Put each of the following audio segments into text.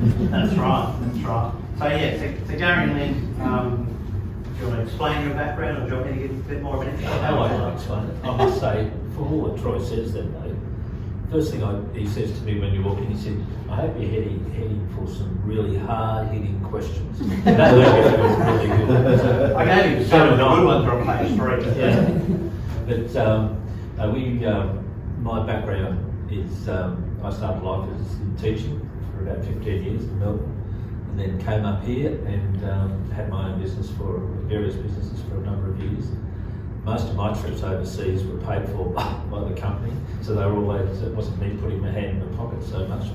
That's right, that's right. So yeah, so Gary and Lynn, do you want to explain your background, or do you want me to give a bit more of an intro? How I explain it, I must say, for all that Troy says that day, first thing he says to me when you walk in, he said, I hope you're heading for some really hard-hitting questions. That was really good. I gave you some of the good ones on page 3. Yeah. But my background is, I started life as in teaching for about 15 years in Melbourne, and then came up here and had my own business various businesses for a number of years. Most of my trips overseas were paid for by the company, so they were always, it wasn't me putting my hand in the pocket so much.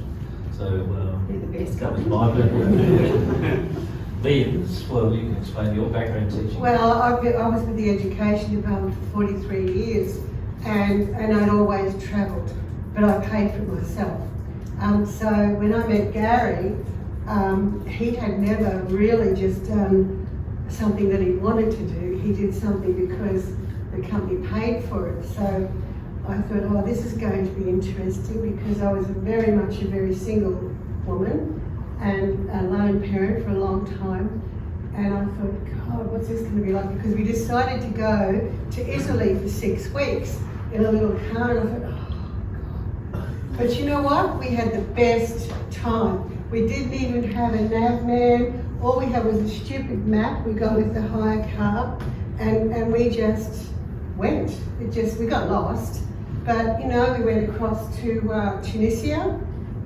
So that was my background. Lynn's, well, you can explain your background in teaching. Well, I was with the Education Department for 43 years, and I'd always travelled, but I paid for it myself. So when I met Gary, he had never really just done something that he wanted to do. He did something because the company paid for it. So I thought, oh, this is going to be interesting, because I was very much a very single woman and a lone parent for a long time. And I thought, God, what's this going to be like? Because we decided to go to Italy for 6 weeks in a little car, and I thought, oh, God. But you know what? We had the best time. We didn't even have a nav man. All we had was a stupid map. We got with the hire car, and we just went. We got lost. But you know, we went across to Tunisia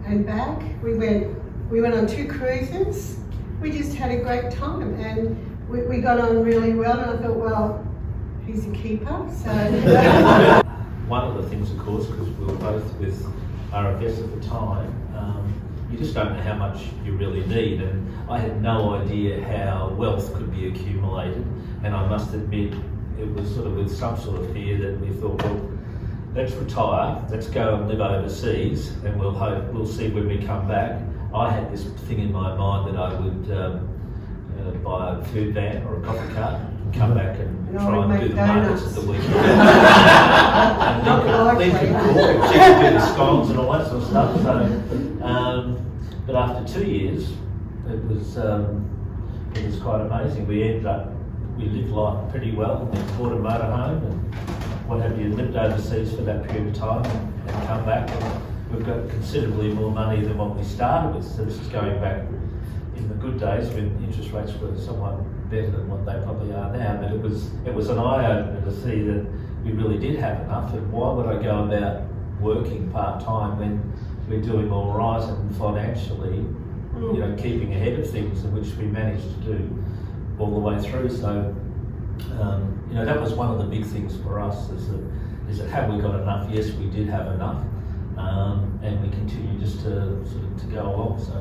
and back. We went on 2 cruises. We just had a great time, and we got on really well. And I thought, well, he's a keeper. So one of the things, of course, because we were both with RFS at the time, you just don't know how much you really need, and I had no idea how wealth could be accumulated, and I must admit it was sort of with some sort of fear that we thought, well, let's retire, let's go and live overseas, and we'll see when we come back. I had this thing in my mind that I would buy a food van or a coffee cart and come back and try and do the markets at the weekend. And Lynn could cook, and she could do the scones and all that sort of stuff. So, but after 2 years, it was quite amazing. We lived life pretty well. We bought a motorhome and what have you, lived overseas for that period of time and come back. And we've got considerably more money than what we started with. So this is going back in the good days when interest rates were somewhat better than what they probably are now. But it was an eye-opener to see that we really did have enough, and why would I go about working part-time when we're doing all right and financially, you know, keeping ahead of things, in which we managed to do all the way through. So, you know, that was one of the big things for us, is that have we got enough? Yes, we did have enough, and we continue just to sort of to go along. So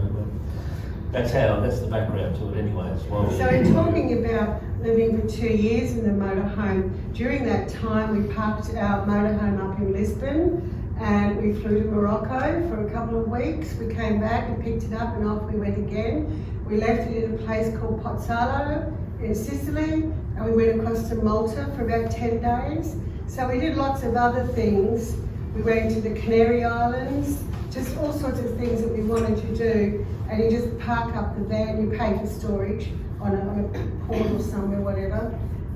that's the background to it anyway. As well. So in talking about living for 2 years in the motorhome, during that time we parked our motorhome up in Lisbon, and we flew to Morocco for a couple of weeks. We came back and picked it up, and off we went again. We left it in a place called Pozzallo in Sicily, and we went across to Malta for about 10 days. So we did lots of other things. We went to the Canary Islands, just all sorts of things that we wanted to do. And you just park up the van, you pay for storage on a port or somewhere, whatever.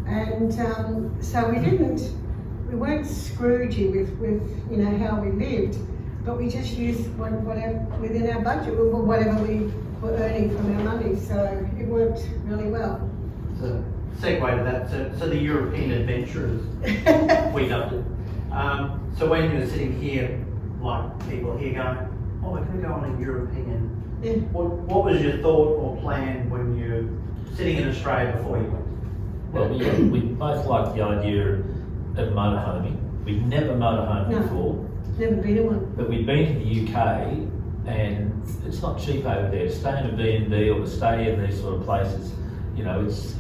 And so we weren't scroogey with you know how we lived, but we just used whatever within our budget, whatever we were earning from our money. So it worked really well. So segue to that, so the European adventurers, we loved it. So when you were sitting here, like people here going, oh, we're going to go on a European. Yeah. What was your thought or plan when you're sitting in Australia before you went? Well, we both liked the idea of motorhoming. We'd never motorhomed before. Never been in one. But we'd been to the UK, and it's not cheap over there. To stay in a B&B or to stay in these sort of places, you know, it's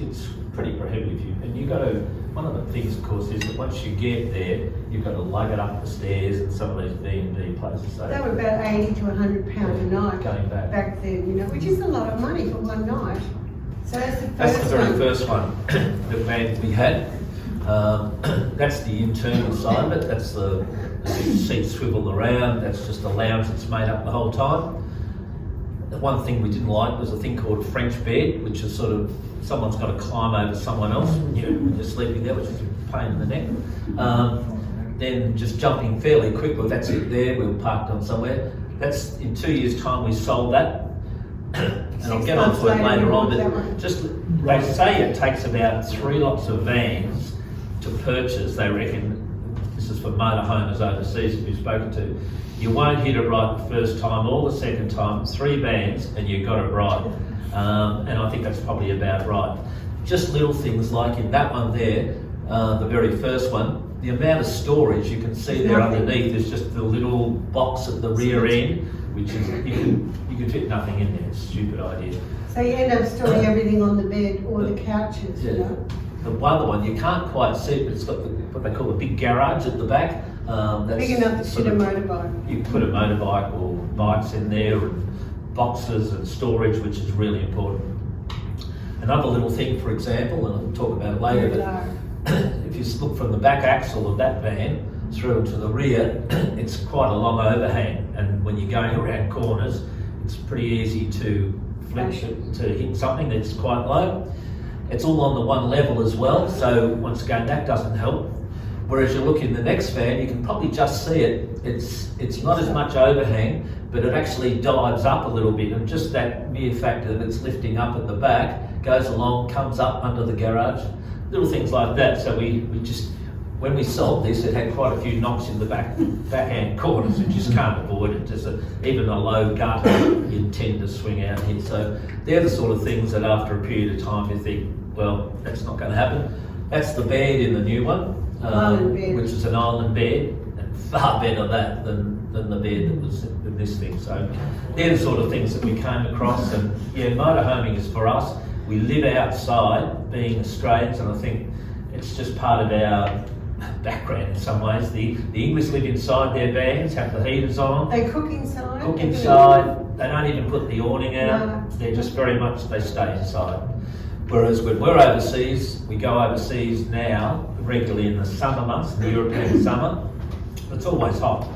pretty prohibitive. And you got to, one of the things, of course, is that once you get there, you've got to lug it up the stairs in some of these B&B places. So they were about £80 to £100 a night going back then, you know, which is a lot of money for one night. So that's the very first one that we had. That's the internal side of it. That's the seats swivel around. That's just a lounge that's made up the whole time. the one thing we didn't like was a thing called French bed, which is sort of someone's got to climb over someone else when you're sleeping there, which is a pain in the neck. Then just jumping fairly quick, well, that's it there, we were parked on somewhere. That's in 2 years' time we sold that. And I'll get on to it later on, but just, they say it takes about 3 lots of vans to purchase. They reckon, this is for motorhomes overseas that we've spoken to, you won't hit it right the first time or the second time, 3 vans and you got it right. And I think that's probably about right. Just little things like in that one there, the very first one, the amount of storage you can see there underneath is just the little box at the rear end, which is, you can fit nothing in there. It's a stupid idea. So you end up storing everything on the bed or the couches, you know? The other one, you can't quite see it, but it's got what they call a big garage at the back. That's big enough to put a motorbike. You can put a motorbike or bikes in there, and boxes and storage, which is really important. Another little thing, for example, and I'll talk about it later, but if you look from the back axle of that van through into the rear, it's quite a long overhang, and when you're going around corners, it's pretty easy to flip to hit something that's quite low. It's all on the one level as well, so once again that doesn't help. Whereas you look in the next van, you can probably just see it. It's not as much overhang, but it actually dives up a little bit, and just that mere fact that it's lifting up at the back goes along, comes up under the garage, little things like that. So we just, when we sold this, it had quite a few knocks in the backhand corners. You just can't avoid it. Just even a low gutter, you tend to swing out here. So they're the sort of things that after a period of time you think, well, that's not going to happen. That's the bed in the new one, which is an island bed, and far better that than the bed that was in this thing. So they're the sort of things that we came across. And yeah, motorhoming is for us. We live outside, being Australians, and I think it's just part of our background in some ways. The English live inside their vans, have the heaters on. They cook inside? Cook inside. They don't even put the awning out. No. They're just very much, they stay inside. Whereas when we're overseas, we go overseas now regularly in the summer months, the European summer. It's always hot,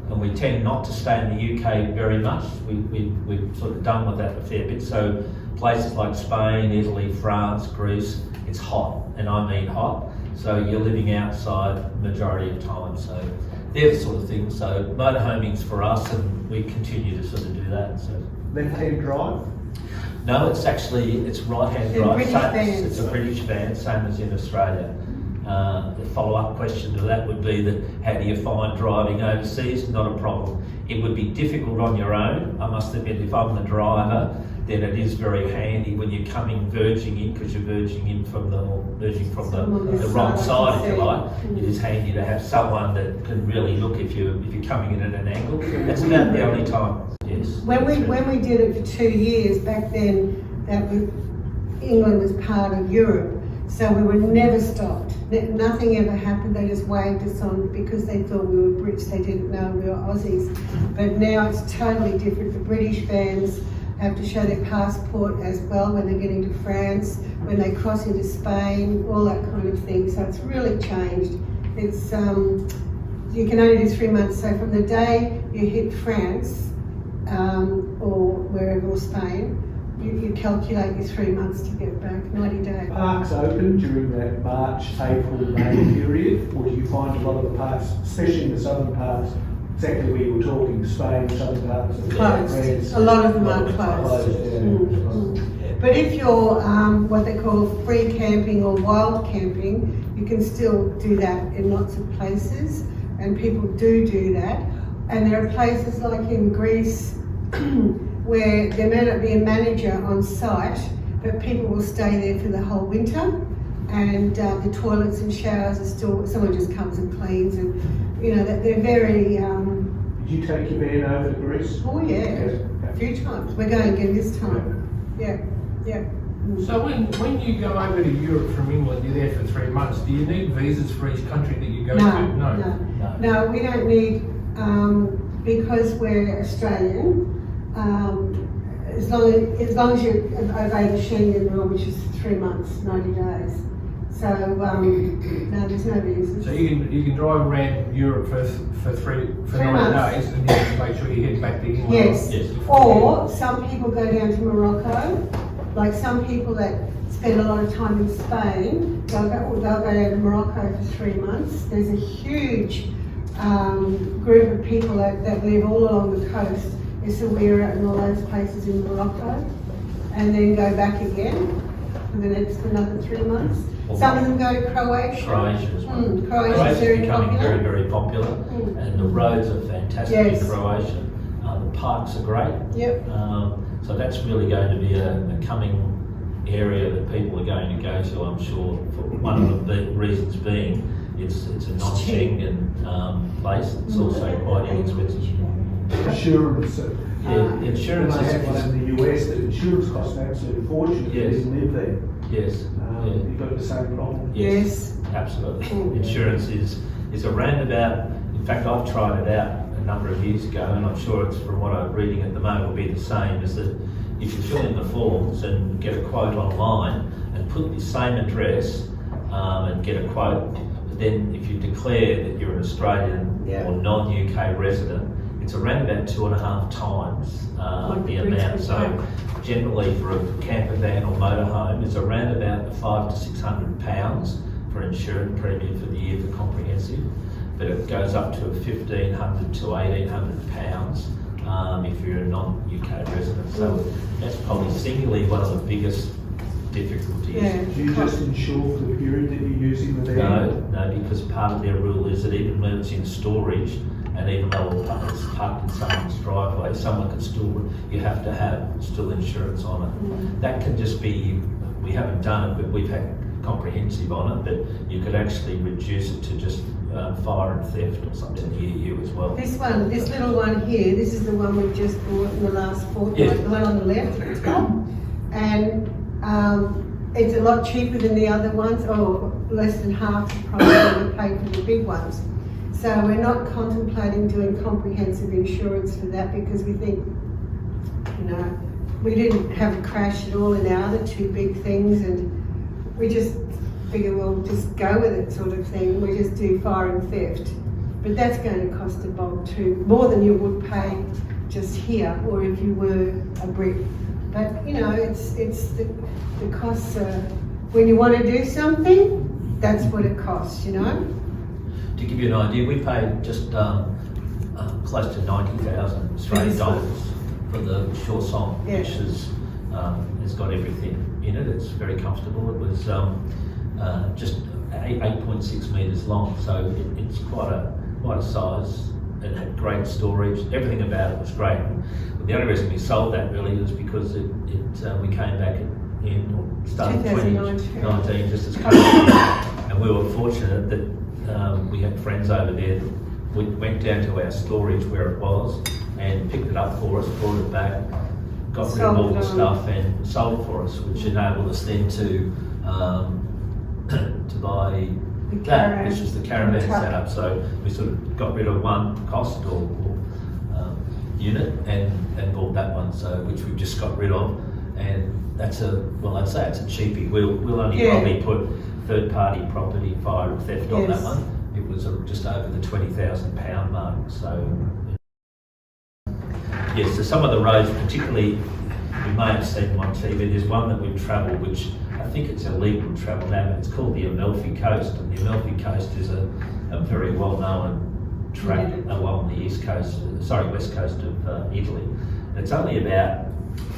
and we tend not to stay in the UK very much. We've sort of done with that a fair bit. So places like Spain, Italy, France, Greece, it's hot, and I mean hot. So you're living outside the majority of time. So they're the sort of things. So motorhoming's for us, and we continue to sort of do that. So left-hand drive? No, it's right-hand drive. It's a British van, same as in Australia. The follow-up question to that would be that how do you find driving overseas? Not a problem. It would be difficult on your own. I must admit, if I'm the driver, then it is very handy when you're verging in, because you're verging from the wrong side, if you like. It is handy to have someone that can really look if you're coming in at an angle. That's about the only time. Yes. When we did it for 2 years, back then England was part of Europe, so we were never stopped. Nothing ever happened. They just waved us on because they thought we were Brits. They didn't know we were Aussies. But now it's totally different. The British vans have to show their passport as well when they're getting to France, when they cross into Spain, all that kind of thing. So it's really changed. It's you can only do 3 months. So from the day you hit France or wherever, or Spain, you calculate your 3 months to get back, 90 days. Parks open during that March, April, May period, or do you find a lot of the parks, especially in the southern parts, exactly where you were talking, Spain, southern parts, closed. A lot of them are closed. But if you're what they call free camping or wild camping, you can still do that in lots of places, and people do that. And there are places like in Greece where there may not be a manager on site, but people will stay there for the whole winter, and the toilets and showers are still, someone just comes and cleans, and you know, that they're very... Did you take your van over to Greece? Oh yeah, a few times. We're going again this time. Yeah. So when you go over to Europe from England, you're there for 3 months, do you need visas for each country that you go to? No, we don't need, because we're Australian, as long as you obey the Schengen rule, which is 3 months, 90 days. So, no, there's no visas. So you can drive around Europe for 9 months. days and then make sure you head back to England. Yes. Yes. Or some people go down to Morocco, like some people that spend a lot of time in Spain, they'll go down to Morocco for 3 months. There's a huge group of people that live all along the coast, Essaouira and all those places in Morocco, and then go back again for another 3 months. Well, Some of them go to Croatia. Croatia as well. Croatia's Croatia's very becoming popular. very, very popular, and the roads are fantastic Yes. in Croatia. The parks are great. Yep. So that's really going to be a coming area that people are going to go to, I'm sure, for one of the reasons being it's a non-Schengen place. It's also quite inexpensive. Insurance. Yeah, insurance When I is- had one in the US, the insurance cost an absolute fortune if you Yes. didn't live there. Yes. Yeah. You've got the same problem. Yes. Absolutely. Mm. Insurance is around about, in fact, I've tried it out a number of years ago, and I'm sure it's from what I'm reading at the moment will be the same, is that if you fill in the forms and get a quote online and put the same address and get a quote, but then if you declare that you're an Australian Yeah. or non-UK resident, it's around about 2.5 times Like the the amount. Brisbane So Park. generally for a camper van or motorhome is around about £500 to £600 for insurance premium for the year for comprehensive, but it goes up to £1,500 to £1,800 if you're a non-UK resident. So that's probably singularly one of the biggest difficulties. Yeah. Do you just insure for the period that you're using the van? No, because part of their rule is that even when it's in storage, and even though it's parked in someone's driveway, someone can still, you have to have still insurance on it. That can just be, we haven't done it, but we've had comprehensive on it, but you could actually reduce it to just fire and theft or something near you as well. This little one here, this is the one we've just bought in the last fortnight, Yeah. the one on the left, and it's a lot cheaper than the other ones, or less than half the price that we pay for the big ones. So we're not contemplating doing comprehensive insurance for that because we think, we didn't have a crash at all in our other two big things, and we just figure we'll just go with it sort of thing. We just do fire and theft. But that's going to cost a bulk too, more than you would pay just here or if you were a Brit. But it's the costs are, when you want to do something, that's what it costs, To give you an idea, we paid just close to 90,000 Australian this one. dollars for the short song, Yeah. which has got everything in it. It's very comfortable. It was just 8.6 metres long, so it's quite a size. It had great storage. Everything about it was great. But the only reason we sold that really was because we came back in or started 2019 just as COVID, and we were fortunate that we had friends over there. We went down to our storage where it was and picked it up for us, brought it back, got rid of all the stuff and sold it for us, which enabled us then to buy The that, caravan. which was the caravan The truck. setup. So we sort of got rid of one cost or unit and bought that one, so which we've just got rid of, and that's I'd say it's a cheapie. We'll only probably put third-party property, fire and theft on that Yes. one. It was just over the £20,000 mark. So yes, so some of the roads, particularly you may have seen them on TV. There's one that we've travelled, which I think it's illegal to travel now, but it's called the Amalfi Coast, and the Amalfi Coast is a very well-known track along the west coast of Italy. And it's only about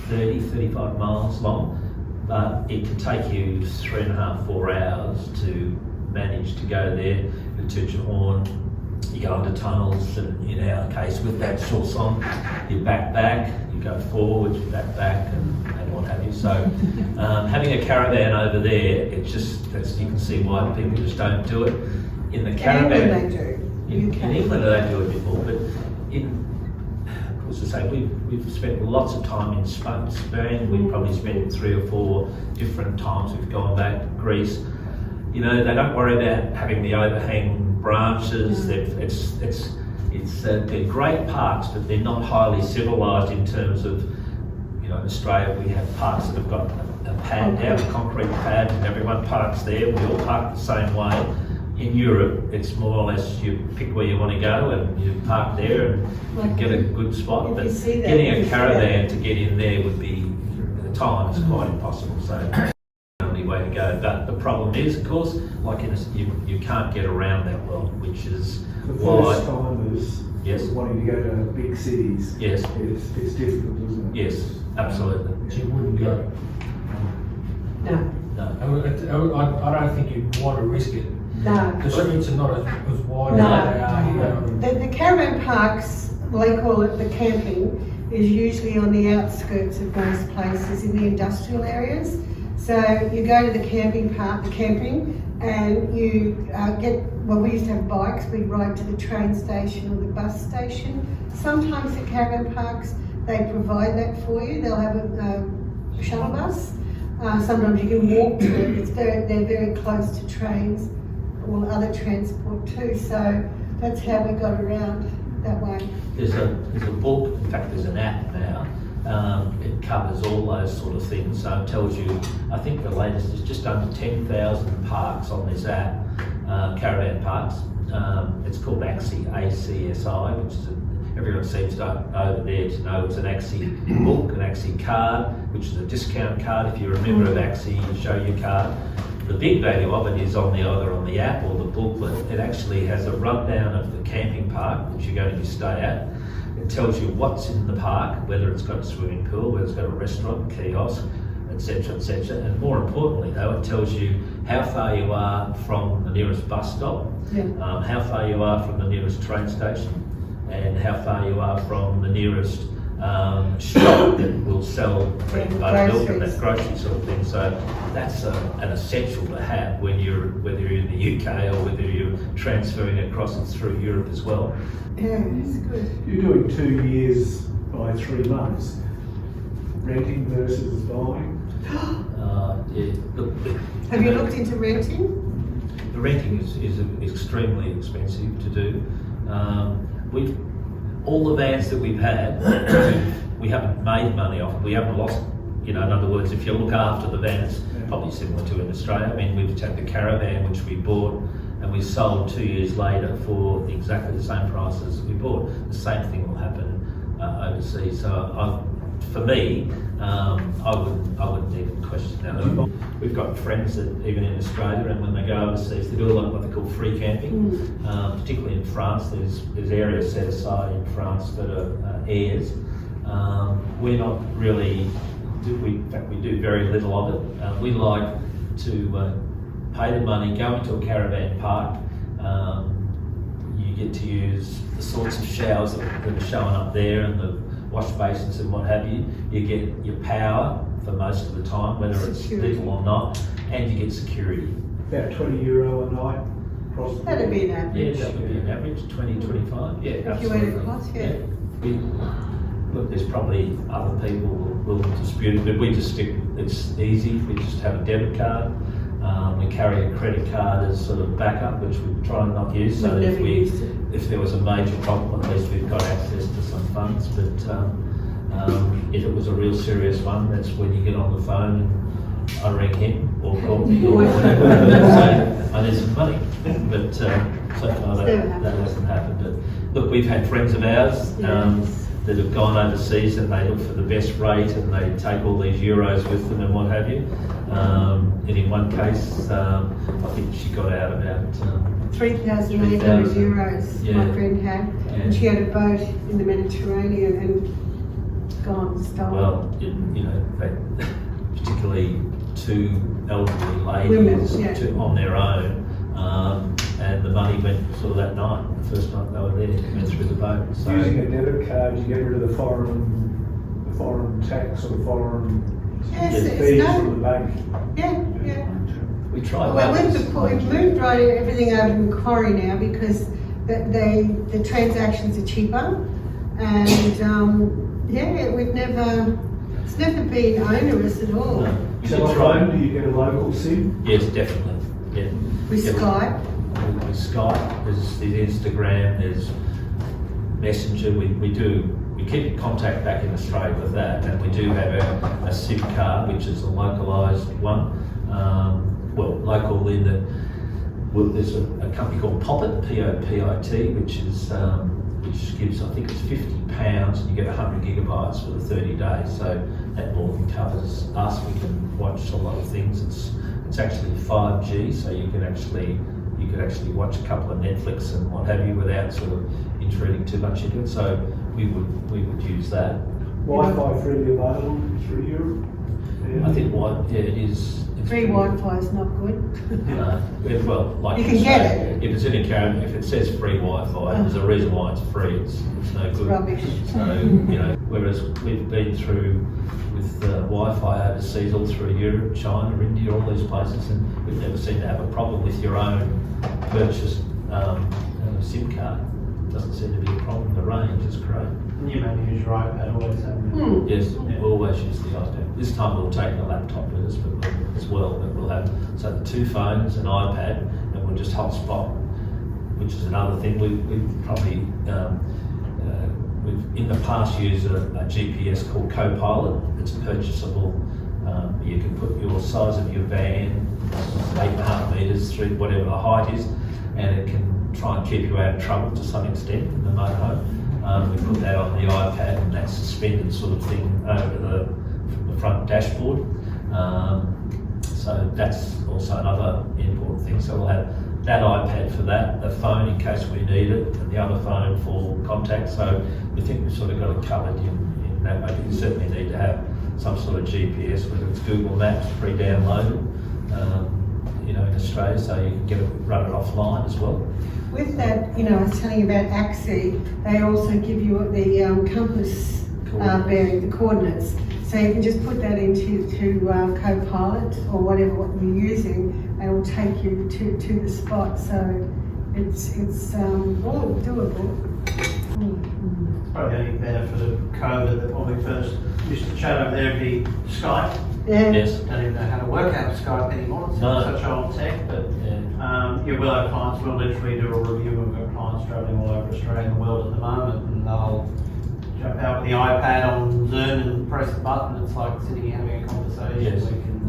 35 miles long, but it can take you 3.5, 4 hours to manage to go there. You toot your horn, you go into tunnels, and in our case with that chausson, you back, you go forward, you back, and what have you. So having a caravan over there, you can see why people just don't do it. In the caravan, In England they do. in England they do it before, but we've spent lots of time in Spain. We've probably spent 3 or 4 different times. We've gone back to Greece. They don't worry about having the overhang branches. They're great parks, but they're not highly civilised in terms of, in Australia we have parks that have got a pad now, a concrete pad, and everyone parks there. We all park the same way. In Europe, it's more or less you pick where you want to go and you park there and you get a good spot. But getting a caravan to get in there would be, at the time, it's quite impossible. So that's the only way to go. But the problem is, of course, like you can't get around that well, which is The why. first timers Yes. wanting to go to big cities. Yes. It's difficult, isn't it? Yes, absolutely. But you wouldn't go. No, No. I don't think you'd want to risk it. no. The streets are not as wide No. as they are here. The caravan parks, well, they call it the camping, is usually on the outskirts of most places in the industrial areas. So you go to the camping park, and you we used to have bikes, we'd ride to the train station or the bus station. Sometimes at caravan parks, they provide that for you. They'll have a shuttle bus. Sometimes you can walk to it. They're very close to trains or other transport too. So that's how we got around that way. There's a book, in fact there's an app now, it covers all those sort of things, so it tells you, I think the latest is just under 10,000 parks on this app, caravan parks. It's called ACSI, A-C-S-I, which is everyone seems to over there to know it's an ACSI book, an ACSI card, which is a discount card. If you're a member of ACSI, you show your card. The big value of it is either on the app or the booklet. It actually has a rundown of the camping park which you're going to stay at. It tells you what's in the park, whether it's got a swimming pool, whether it's got a restaurant, kiosk, etc., etc. And more importantly, though, it tells you how far you are from the nearest bus stop, how far you are from the nearest train station, and how far you are from the nearest shop that will sell buttermilk and that grocery sort of thing. So that's an essential to have when whether you're in the UK or whether you're transferring across it through Europe as well. Yeah, it's good. You're doing 2 years by 3 months. Renting versus buying. Yeah, look, Have you looked into renting? the renting is extremely expensive to do. All the vans that we've had, we haven't made money off. We haven't lost. In other words, if you look after the vans, probably similar to in Australia. I mean, we've had the caravan which we bought and we sold 2 years later for exactly the same price as we bought. The same thing will happen overseas. So for me, I wouldn't even question that. We've got friends that even in Australia, and when they go overseas, they do a lot of what they call free camping. Particularly in France, there's areas set aside in France that are airs. We're not really. In fact, we do very little of it. We like to pay the money, go into a caravan park. You get to use the sorts of showers that are showing up there and the wash basins and what have you. You get your power for most of the time, whether it's little or not, and you get security. About €20 a night across the That'd be an Yeah, average. that would be an average, 20, 25. Yeah, If you absolutely. went across, yeah. Look, there's probably other people who will dispute it, but we just stick, it's easy. We just have a debit card. We carry a credit card as sort of backup, which we try and not use. So if there was a major problem, at least we've got access to some funds. But if it was a real serious one, that's when you get on the phone and I ring him or call me or whatever and say, I need some money. But so far that hasn't happened. But look, we've had friends of ours that have gone overseas and they look for the best rate and they take all these euros with them and what have you. And in one case, I think she got out about 3,800 euros, Yeah. my friend had. And she had a boat in the Mediterranean and gone, stolen. well, particularly two elderly ladies Women, on their own. And the money went sort of that night, the first night they were there, went through the boat. So Using a debit card, you get rid of the foreign tax or the foreign fees from the bank. Yeah. we tried Well, that. we've moved everything over to Macquarie now because the transactions are cheaper, and it's never been onerous at all. No, you should Telephone, try. do you get a local SIM? Yes, definitely. Yeah. With Skype. With Skype, there's Instagram, there's Messenger. We do you keep in contact back in Australia with that, and we do have a SIM card, which is a localised one. Well, local in that, well, there's a company called Popit, P-O-P-I-T, which gives, I think it's £50, and you get 100 gigabytes for the 30 days. So that more than covers us. We can watch a lot of things. It's actually 5G, so you can actually watch a couple of Netflix and what have you without sort of intruding too much into it. So we would use that. Wi-Fi freely available through Europe? I think it is. Free Wi-Fi is not good. Well, like You can get say, if it's in a car, if it says free Wi-Fi, there's a reason why it's free. It's no good. Rubbish. So whereas we've been through with Wi-Fi overseas, all through Europe, China, India, all these places, and we've never seemed to have a problem with your own purchased SIM card. It doesn't seem to be a problem. The range is great. You mainly use your iPad always, haven't you? Yes, we always use the iPad. This time we'll take a laptop with us as well, but we'll have the 2 phones, an iPad, and we'll just hotspot, which is another thing. We've probably we've in the past used a GPS called Copilot. It's purchasable. You can put your size of your van, 8.5 metres through whatever the height is, and it can try and keep you out of trouble to some extent in the motorhome. We put that on the iPad, and that suspended sort of thing over the front dashboard. So that's also another important thing. So we'll have that iPad for that, the phone in case we need it, and the other phone for contact. So we think we've sort of got it covered in that way. You certainly need to have some sort of GPS, whether it's Google Maps pre-downloaded, in Australia, so you can run it offline as well. With that, I was telling you about AXI, they also give you the compass bearing, the coordinates. So you can just put that into Copilot or whatever what you're using, and it will take you to the spot. So it's all doable. Probably the only benefit of COVID that when we first used to chat over there would be Skype. Yeah. Yes. Don't even know how to work out Skype anymore. It's such old tech, but we'll have clients. We'll literally do a review. We've got clients travelling all over Australia and the world at the moment, and they'll jump out with the iPad on Zoom and press the button. It's like sitting having a conversation. Yes.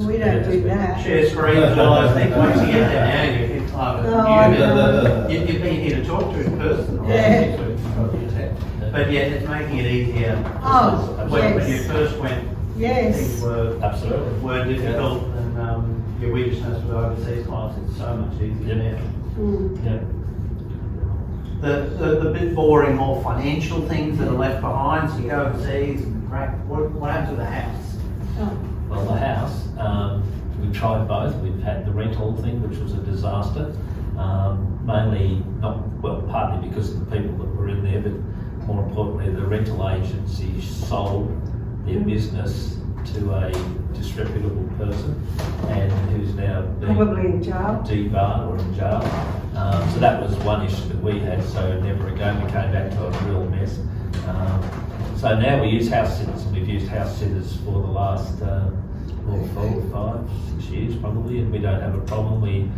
We don't do that. Share screens and all those things. Once you get there now, you hit you've been here to talk to in person. Yeah. But yeah, it's making it easier. Oh, When you first went, Yes. things were Absolutely. difficult, and we just noticed with overseas clients, it's so much easier now. Yeah. The bit boring, more financial things that are left behind. So you go overseas, great. What happens with the house? Oh. Well, the house, we've tried both. We've had the rental thing, which was a disaster. Mainly, partly because of the people that were in there, but more importantly, the rental agency sold their business to a disreputable person, and who's now been Probably in jail. debarred or in jail. So that was one issue that we had. So never again, we came back to a real mess. So now we use house sitters, and we've used house sitters for the last 4, 5, 6 years probably, and we don't have a problem. We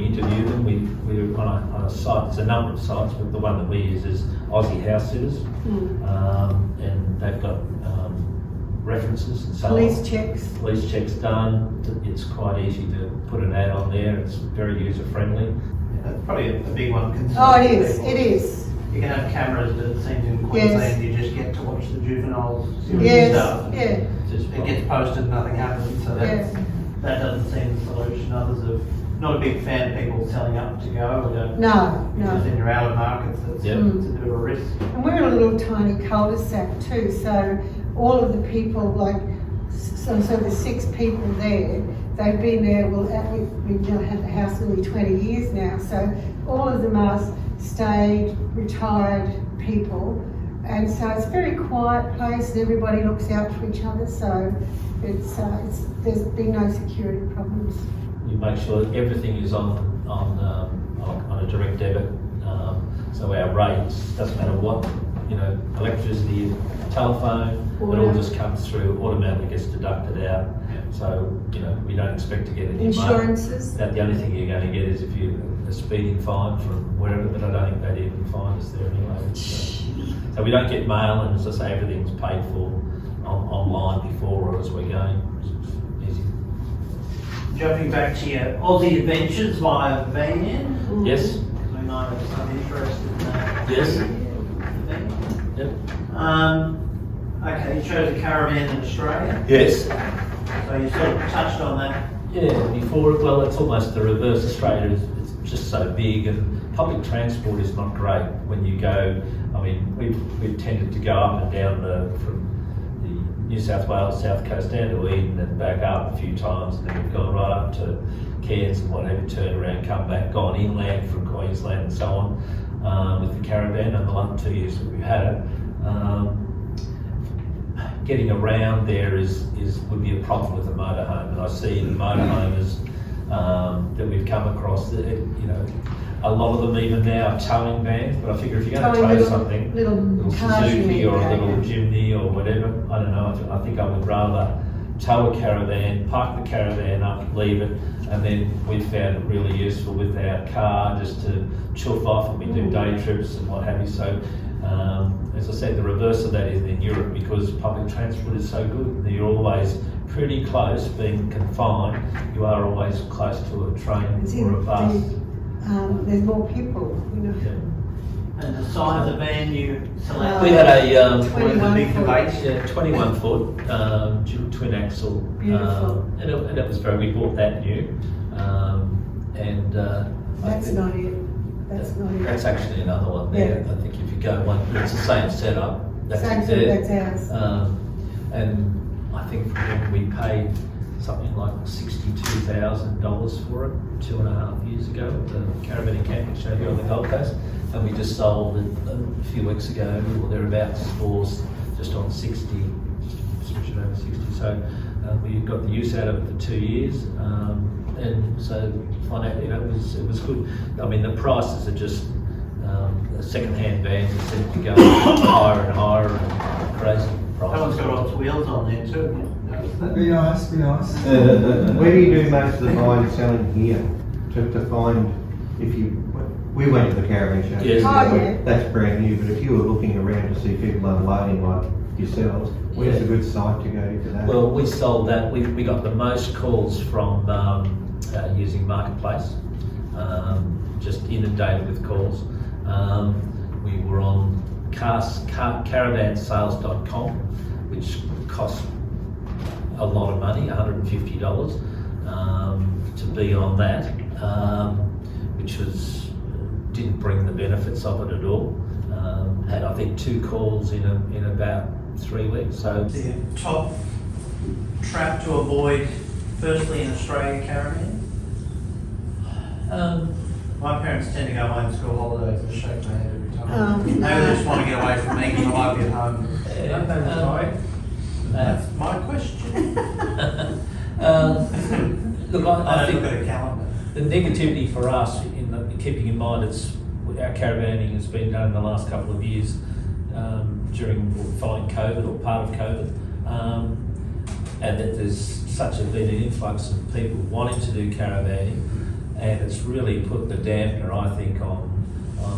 interview them. We're on a site. There's a number of sites, but the one that we use is Aussie House Sitters, and they've got references and so Police checks. Police checks done. It's quite easy to put an ad on there. It's very user friendly. That's probably a big one. Oh, it is. It is. You can have cameras, but it seems in Queensland you just get to watch the juveniles Yes. stuff. Yeah. It gets posted, nothing happens. So that doesn't seem the solution. Others have not a big fan of people selling up to go. No. Because then you're out of markets. It's a bit of a risk. And we're in a little tiny cul-de-sac too, so all of the people, so the 6 people there, they've been there, we've now had the house nearly 20 years now, so all of them are stayed, retired people, and so it's a very quiet place and everybody looks out for each other, so there's been no security problems. You make sure that everything is on a direct debit, so our rates, doesn't matter what, electricity, telephone, it all just comes through, automatically gets deducted out. So, we don't expect to get any insurances. money. The only thing you're going to get is if you a speeding fine from wherever, but I don't think they'd even find us there anyway. So we don't get mail, and as I say, everything's paid for online before or as we're going. It's easy. Jumping back to your Aussie adventures via van. Yes. Because we might have some interest in that. Yes. Yep. Okay, you chose a caravan in Australia. Yes. So you sort of touched on that. Yeah, before, well, it's almost the reverse. Australia it's just so big, and public transport is not great when you go. I mean, we've tended to go up and down from the New South Wales South Coast down to Eden and back up a few times, and then we've gone right up to Cairns and whatever, turn around, come back, gone inland from Queensland and so on with the caravan. And the last 2 years that we've had it, getting around there would be a problem with a motorhome, and I see the motorhomes that we've come across, a lot of them even now are towing vans, but I figure if you're going to tow something, little Suzuki or a caravan. little Jimny or whatever, I don't know, I think I would rather tow a caravan, park the caravan up, leave it, and then we've found it really useful with our car just to chuff off, and we do day trips and what have you. So as I said, the reverse of that is in Europe, because public transport is so good. You're always pretty close, being confined, you are always close to a train or a bus. There's more people, Yeah. And the size of van you selected? We had a 21 big foot. debate. 21 foot twin axle, Beautiful. and it was we bought that new, and That's not it. That's not it. that's actually another one there. Yeah. I think if you go one, it's the same setup. That's Same it thing, there. that's ours. And I think for them we paid something like $62,000 for it 2.5 years ago at the Caravan and Camping Show here on the Gold Coast, and we just sold it a few weeks ago or thereabouts for just on 60, switching over 60. So we got the use out of it for 2 years, and so financially, it was good. I mean, the prices are just the second-hand vans are set to go higher and higher, and crazy prices. That one's got lots of wheels on there too. Be nice, be nice. Where do you do most of the buying and selling here? To find, if you, we went to the caravan show. Yes. Oh, yeah. That's brand new, but if you were looking around to see people unloading like yourselves, where's a good site to go to for that? Well, we sold that. We got the most calls from using Marketplace, just inundated with calls. We were on caravansales.com, which cost a lot of money, $150 to be on that, which didn't bring the benefits of it at all. Had I think 2 calls in about 3 weeks. So The top trap to avoid, firstly in Australia caravan? My parents tend to go home school holidays and shake my head every time. Maybe they just want to get away from me because I like being home. Don't they retire? That's my question. look, I think look at a calendar. the negativity for us, keeping in mind our caravanning has been done in the last couple of years following COVID or part of COVID, and that there's been an influx of people wanting to do caravanning, and it's really put the dampener, I think, on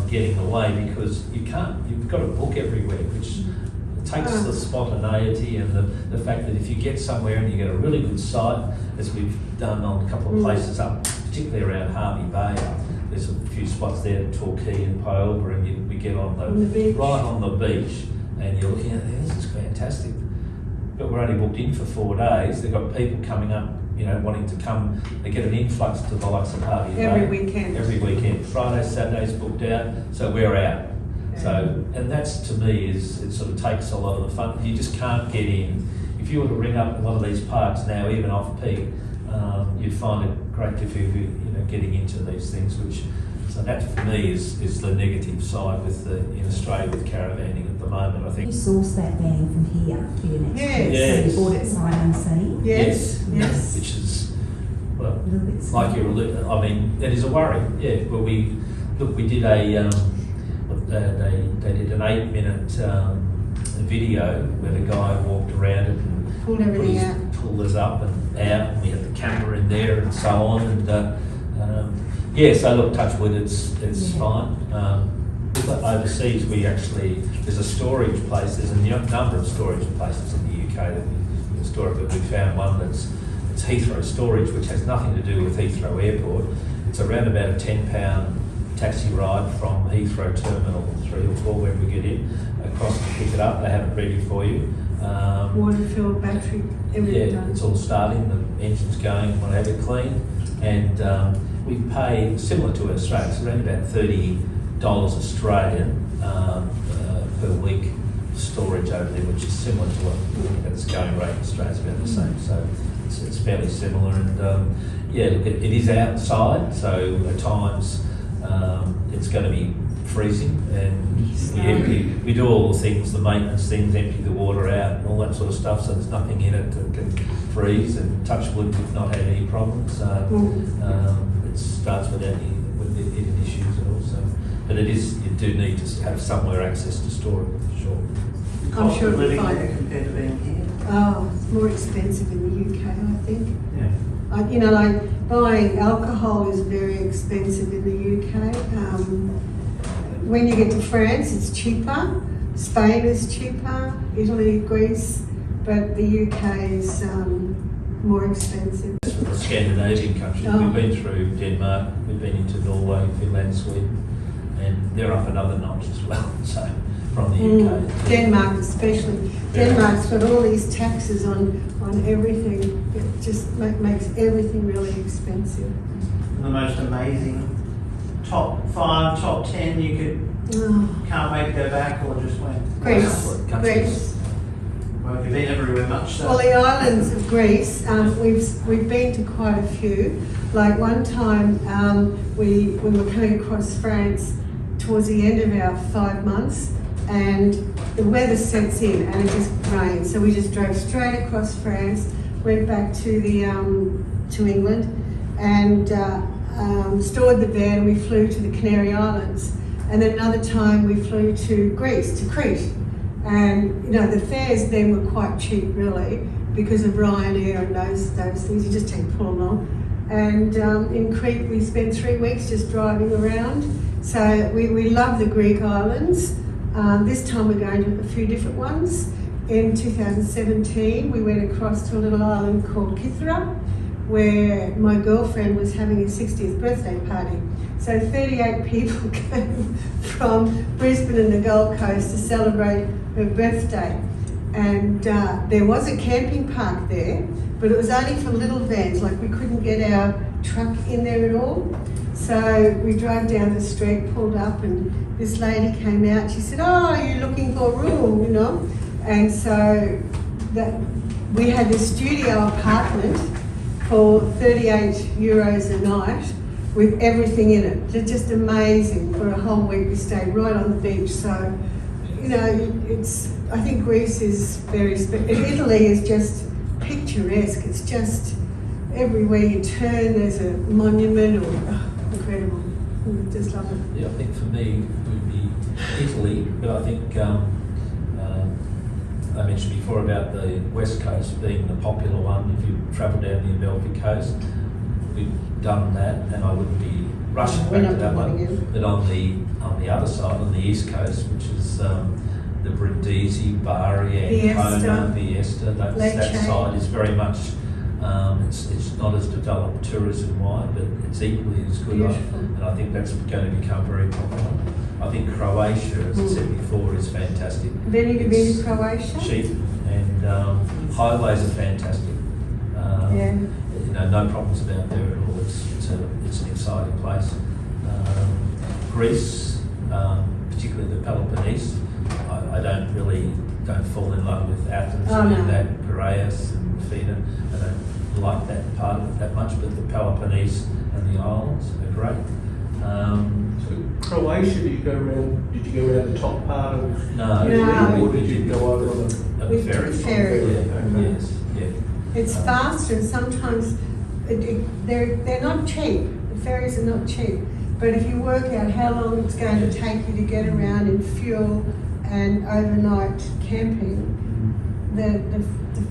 getting away, because you've got to book everywhere, which takes the spontaneity and the fact that if you get somewhere and you get a really good site, as we've done on a couple of places up, particularly around Harvey Bay, there's a few spots there at Torquay and Pyoba, and we get on the beach. right on the beach, and you're looking at this is fantastic. But we're only booked in for 4 days. They've got people coming up, wanting to come. They get an influx to the likes of Harvey Bay. Every weekend. Every weekend. Fridays, Saturdays booked out, so we're out. So, and that's to me it sort of takes a lot of the fun. You just can't get in. If you were to ring up a lot of these parks now, even off peak, you'd find it great difficulty, getting into these things. So that for me is the negative side in Australia with caravanning at the moment. I You think. source that van from here for your next Yes. trip, Yes. so you bought it sight unseen. Yes. Which is, well, A little bit like scary. I mean, it is a worry. Yeah. Well, we did they did an 8-minute video where the guy walked around it and Pulled everything out. pulled us up and out, and we had the camera in there and so on, and Yeah, so look, touch wood, it's Yeah. fine. But overseas, we actually, there's a storage place, there's a number of storage places in the UK that we can store it, but we found one it's Heathrow Storage, which has nothing to do with Heathrow Airport. It's around about a £10 taxi ride from Heathrow Terminal 3 or 4, wherever we get in, across to pick it up. They have it ready for you. Water filled, battery, everything Yeah, done. it's all starting, the engine's going, we'll have it clean. And we pay, similar to Australia, it's around about $30 Australian per week storage over there, which is similar to what that's going rate in Australia, it's about the same. So it's fairly similar. And yeah, look, it is outside, so at times it's going to be freezing, and we do all the things, the maintenance things, empty the water out and all that sort of stuff, so there's nothing in it that can freeze, and touch wood, we've not had any problems. It starts without any issues at all, so, but you do need to have somewhere access to store it, for sure. I'm sure Cost of it'll be living fine. there compared to being here. Oh, it's more expensive in the UK, I think. Yeah. You know, like buying alcohol is very expensive in the UK. When you get to France, it's cheaper. Spain is cheaper. Italy, Greece, but the UK is more expensive. That's for the Scandinavian countries. Oh. We've been through Denmark, we've been into Norway, Finland, Sweden, and they're up another notch as well. So from the UK. Denmark especially. Denmark's got all these taxes on everything. It just makes everything really expensive. The most amazing top 5, top 10 you can't wait to go back, or just went? Greece. Countries. Well, you've been everywhere much, so. Well, the islands of Greece, we've been to quite a few. Like one time, we were coming across France towards the end of our 5 months, and the weather sets in and it just rained. So we just drove straight across France, went back to to England, and stored the van. We flew to the Canary Islands, and then another time we flew to Greece, to Crete. And you know, the fares then were quite cheap, really, because of Ryanair and those things. You just take pull along. And in Crete, we spent 3 weeks just driving around. So we love the Greek islands. This time we're going to a few different ones. In 2017, we went across to a little island called Kythera, where my girlfriend was having a 60th birthday party. So 38 people came from Brisbane and the Gold Coast to celebrate her birthday. And there was a camping park there, but it was only for little vans, like we couldn't get our truck in there at all. So we drove down the street, pulled up, and this lady came out. She said, "Oh, are you looking for a room?" You know, and so we had this studio apartment for €38 a night with everything in it. It's just amazing. For a whole week, we stayed right on the beach. So, you know, I think Greece is very Italy is just picturesque. It's just everywhere you turn, there's a monument or incredible. Just love it. Yeah, I think for me it would be Italy, but I think I mentioned before about the West Coast being the popular one. If you travel down the Amalfi Coast, we've done that, and I wouldn't be rushing We're back not to that doing one. it again. But on the other side, on the East Coast, which is the Brindisi, Bari, Ancona, Viesta, that Lecce. side is very much. It's not as developed tourism-wise, but it's equally as good. Beautiful. And I think that's going to become very popular. I think Croatia, as I said before, is fantastic. Have you been It's to Croatia? cheap, and highways are fantastic. Yeah. You know, no problems about there at all. It's an exciting place. Greece, particularly the Peloponnese, I don't fall in love with Athens Oh, and no. that Piraeus and Athena. I don't like that part of it that much, but the Peloponnese and the islands are great. So Croatia, did you go around the top part of No, No. or did you go over on the a We took ferry. a ferry. Yeah, yes, yeah. It's faster, and sometimes they're not cheap. The ferries are not cheap. But if you work out how long it's going to take you to get around in fuel and overnight camping, the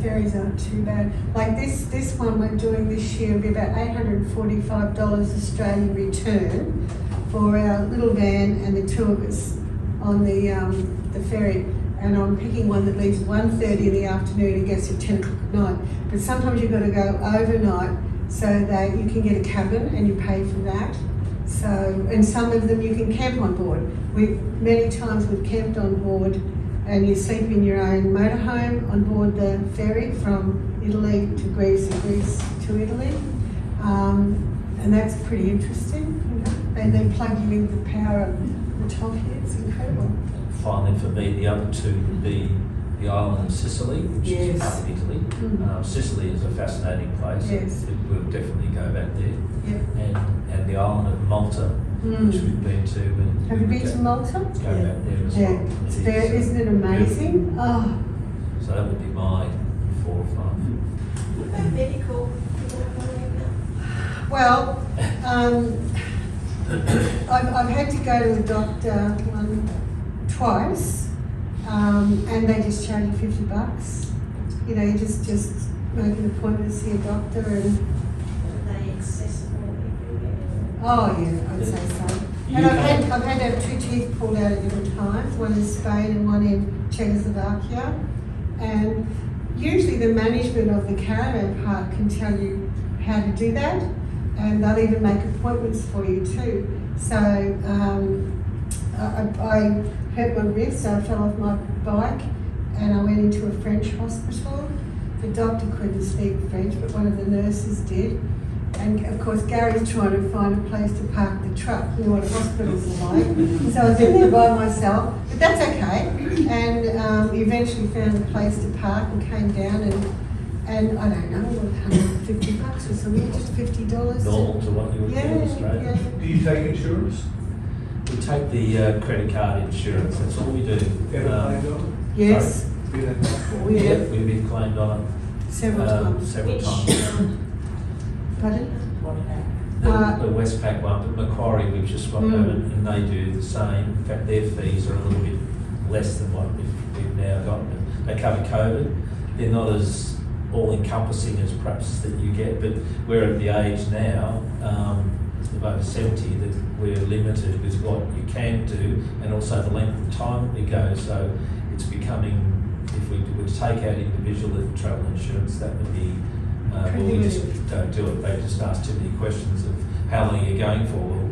ferries aren't too bad. Like this one we're doing this year will be about $845 Australian return for our little van and the two of us on the ferry. And I'm picking one that leaves 1:30 in the afternoon and gets at 10 o'clock at night. But sometimes you've got to go overnight so that you can get a cabin and you pay for that. So, and some of them you can camp on board. Many times we've camped on board and you sleep in your own motorhome on board the ferry from Italy to Greece and Greece to Italy. And that's pretty interesting, you know. And they plug you into the power of the top here, it's incredible. Finally, for me, the other two would be the island of Sicily, which is Yes. part of Italy. Sicily is a fascinating place. Yes. We'll definitely go back there. Yeah. And the island of Malta, which we've been to. And Have you been go- to Malta? Go back there as Yeah, well. it's It there, is, isn't it amazing? beautiful. Oh, So that would be my 4 or 5. What about medical? well, I've had to go to the doctor twice, and they just charge you $50. You know, you just make an appointment to see a doctor and, Are they accessible everywhere? oh yeah, I'd say so. And I've had to have 2 teeth pulled out at different times, one in Spain and one in Czechoslovakia. And usually the management of the caravan park can tell you how to do that, and they'll even make appointments for you too. So I hurt my wrist, so I fell off my bike and I went into a French hospital. The doctor couldn't speak French, but one of the nurses did. And of course, Gary's trying to find a place to park the truck. You know what hospitals are like. So I was in there by myself, but that's okay. And eventually found a place to park and came down and I don't know, $150 or something, just $50. Normal to what you would do in Australia. Yeah. Do you take insurance? We take the credit card insurance, that's all we do. Ever claimed on Yes, it? Yeah. we Yeah, have we've been claimed on several it times. several times. Pardon? The Westpac one, but Macquarie, we've just swapped over and they do the same. In fact, their fees are a little bit less than what we've now got. They cover COVID. They're not as all-encompassing as perhaps that you get, but we're at the age now, of over 70, that we're limited with what you can do and also the length of time that we go. So it's becoming, if we were to take out individual travel insurance, that would be, well, we just don't do it. They just ask too many questions of how long you're going for. Well,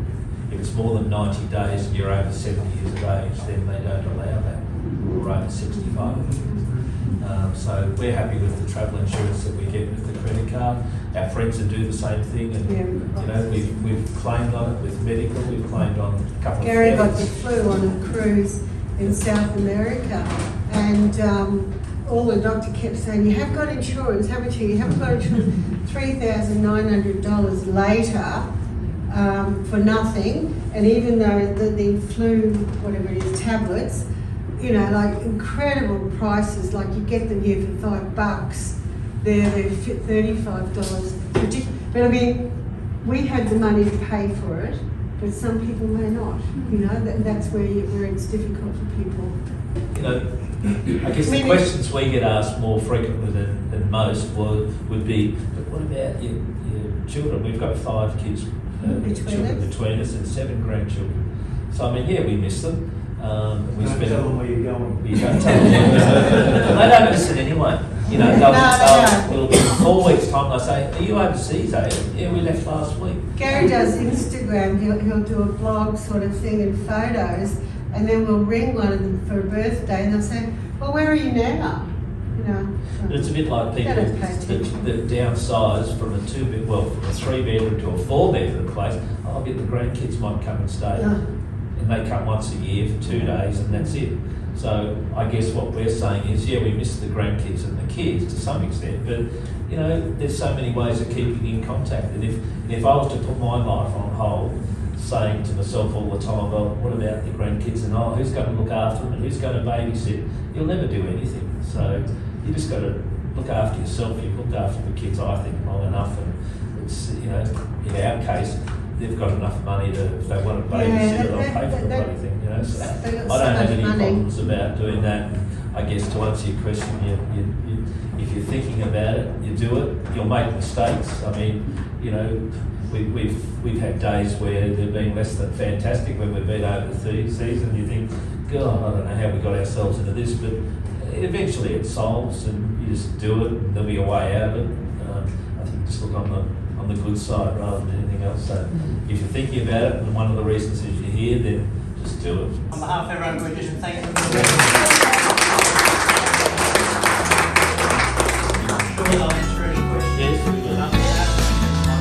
if it's more than 90 days and you're over 70 years of age, then they don't allow that. We're over 65. So we're happy with the travel insurance that we get with the credit card. Our friends that do the same thing, and Yeah, you know, we've claimed on it with medical. We've claimed on a couple Gary of got the things. flu on a cruise in South America, and all the doctor kept saying, "You have got insurance, haven't you? You haven't got insurance." $3,900 later for nothing, and even though the flu, whatever it is, tablets, you know, like incredible prices. Like you get them here for $5. They're $35. But I mean, we had the money to pay for it, but some people may not. You know, that's where it's difficult for people. You know, I guess the Maybe- questions we get asked more frequently than most would be, but what about your children? We've got 5 kids, children between us, and 7 grandchildren. So I mean, yeah, we miss them. We Don't spend. tell them where you're going. We don't tell them. They don't listen anyway. You know, No, they it'll be 4 weeks' time. They say, "Are you overseas, eh?" "Yeah, we left last week." Gary does Instagram. He'll do a blog sort of thing and photos, and then we'll ring one of them for a birthday, and they'll say, "Well, where are you now?" You know. But it's a bit like people They don't pay attention. that downsize from a 3-bedroom to a 4-bedroom place. I'll get the grandkids might come and stay. Yeah. And they come once a year for 2 days and that's it. So I guess what we're saying is, yeah, we miss the grandkids and the kids to some extent, but you know, there's so many ways of keeping in contact. And if I was to put my life on hold, saying to myself all the time, well, what about the grandkids and who's going to look after them and who's going to babysit? You'll never do anything. So you just got to look after yourself. You've looked after the kids, I think, long enough, and it's, you know, in our case, they've got enough money to, if they want to babysit, they'll pay for the bloody thing, you know. So They got I so don't have much any money. problems about doing that. I guess to answer your question, if you're thinking about it, you do it. You'll make mistakes. I mean, you know, we've had days where they've been less than fantastic when we've been over the season. You think, God, I don't know how we got ourselves into this, but eventually it solves, and you just do it, and there'll be a way out of it. I think just look on the good side rather than anything else. So if you're thinking about it, and one of the reasons is you're here, then just do it. On behalf of everyone, we just thank you.